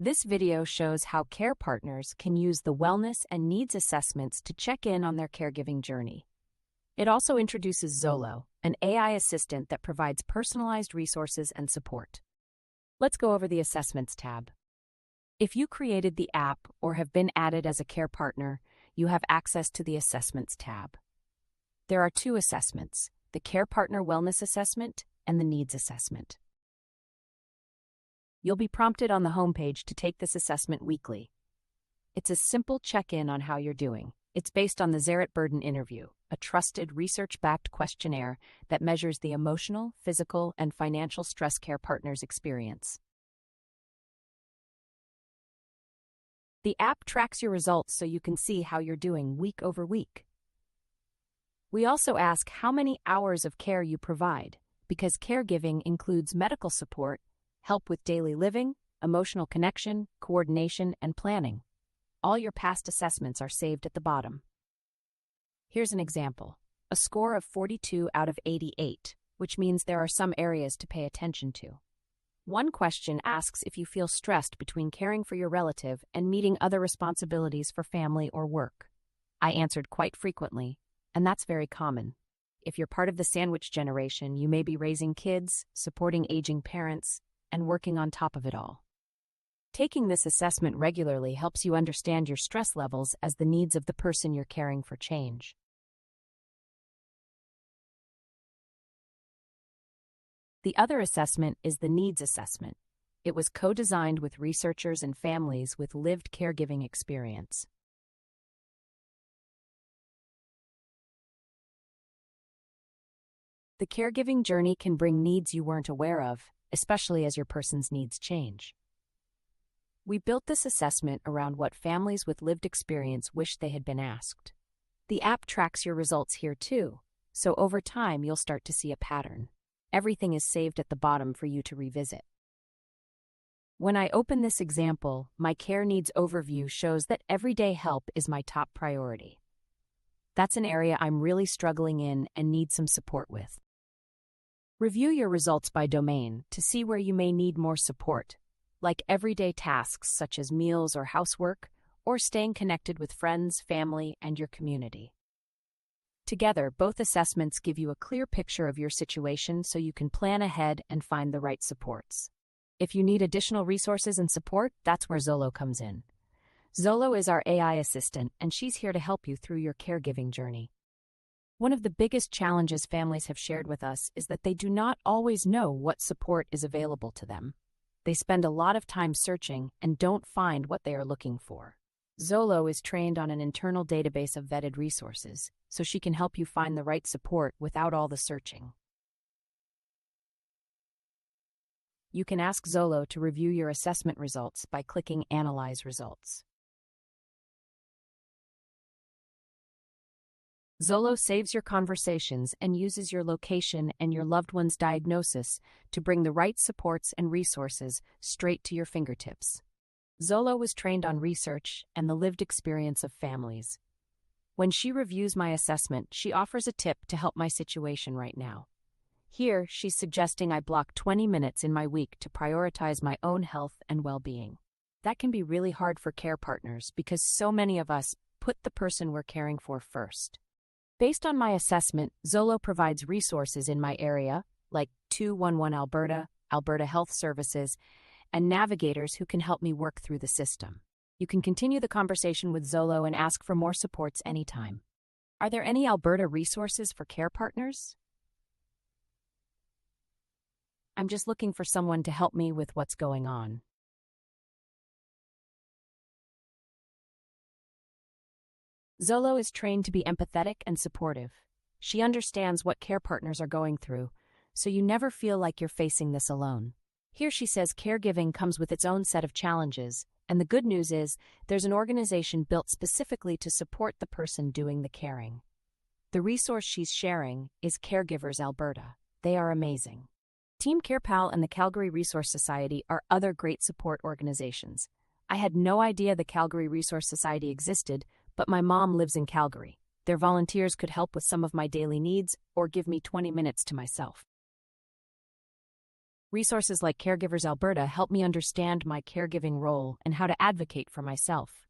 This video shows how care partners can use the wellness and needs assessments to check in on their caregiving journey. It also introduces Zolo, an AI assistant that provides personalized resources and support. Let's go over the Assessments tab. If you created the app or have been added as a care partner, you have access to the Assessments tab. There are two assessments, the Care Partner Wellness Assessment and the Needs Assessment. You'll be prompted on the homepage to take this assessment weekly. It's a simple check-in on how you're doing. It's based on the Zaret Burden interview, a trusted, research-backed questionnaire that measures the emotional, physical, and financial stress care partners experience. The app tracks your results so you can see how you're doing week over week. We also ask how many hours of care you provide, because caregiving includes medical support, help with daily living, emotional connection, coordination, and planning. All your past assessments are saved at the bottom. Here's an example. A score of 42 out of 88, which means there are some areas to pay attention to. One question asks if you feel stressed between caring for your relative and meeting other responsibilities for family or work. I answered quite frequently, and that's very common. If you're part of the sandwich generation, you may be raising kids, supporting aging parents, and working on top of it all. Taking this assessment regularly helps you understand your stress levels as the needs of the person you're caring for change. The other assessment is the Needs Assessment. It was co-designed with researchers and families with lived caregiving experience. The caregiving journey can bring needs you weren't aware of, especially as your person's needs change. We built this assessment around what families with lived experience wish they had been asked. The app tracks your results here too, so over time you'll start to see a pattern. Everything is saved at the bottom for you to revisit. When I open this example, my care needs overview shows that everyday help is my top priority. That's an area I'm really struggling in and need some support with. Review your results by domain to see where you may need more support, like everyday tasks such as meals or housework, or staying connected with friends, family, and your community. Together, both assessments give you a clear picture of your situation so you can plan ahead and find the right supports. If you need additional resources and support, that's where Zolo comes in. Zolo is our AI assistant, and she's here to help you through your caregiving journey. One of the biggest challenges families have shared with us is that they do not always know what support is available to them. They spend a lot of time searching and don't find what they are looking for. Zolo is trained on an internal database of vetted resources, so she can help you find the right support without all the searching. You can ask Zolo to review your assessment results by clicking Analyze Results. Zolo saves your conversations and uses your location and your loved one's diagnosis to bring the right supports and resources straight to your fingertips. Zolo was trained on research and the lived experience of families. When she reviews my assessment, she offers a tip to help my situation right now. Here, she's suggesting I block 20 minutes in my week to prioritize my own health and well-being. That can be really hard for care partners because so many of us put the person we're caring for first. Based on my assessment, Zolo provides resources in my area, like 211 Alberta, Alberta Health Services, and navigators who can help me work through the system. You can continue the conversation with Zolo and ask for more supports anytime. Are there any Alberta resources for care partners? I'm just looking for someone to help me with what's going on. Zolo is trained to be empathetic and supportive. She understands what care partners are going through, so you never feel like you're facing this alone. Here she says caregiving comes with its own set of challenges, and the good news is there's an organization built specifically to support the person doing the caring. The resource she's sharing is Caregivers Alberta. They are amazing. Team CarePal and the Calgary Resource Society are other great support organizations. I had no idea the Calgary Resource Society existed, but my mom lives in Calgary. Their volunteers could help with some of my daily needs or give me 20 minutes to myself. Resources like Caregivers Alberta help me understand my caregiving role and how to advocate for myself.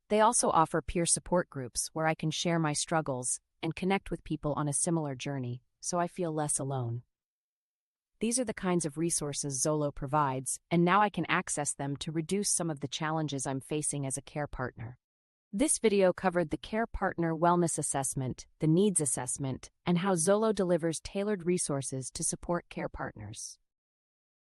They also offer peer support groups where I can share my struggles and connect with people on a similar journey, so I feel less alone. These are the kinds of resources Zolo provides, and now I can access them to reduce some of the challenges I'm facing as a care partner. This video covered the Care Partner Wellness Assessment, the Needs Assessment, and how Zolo delivers tailored resources to support care partners.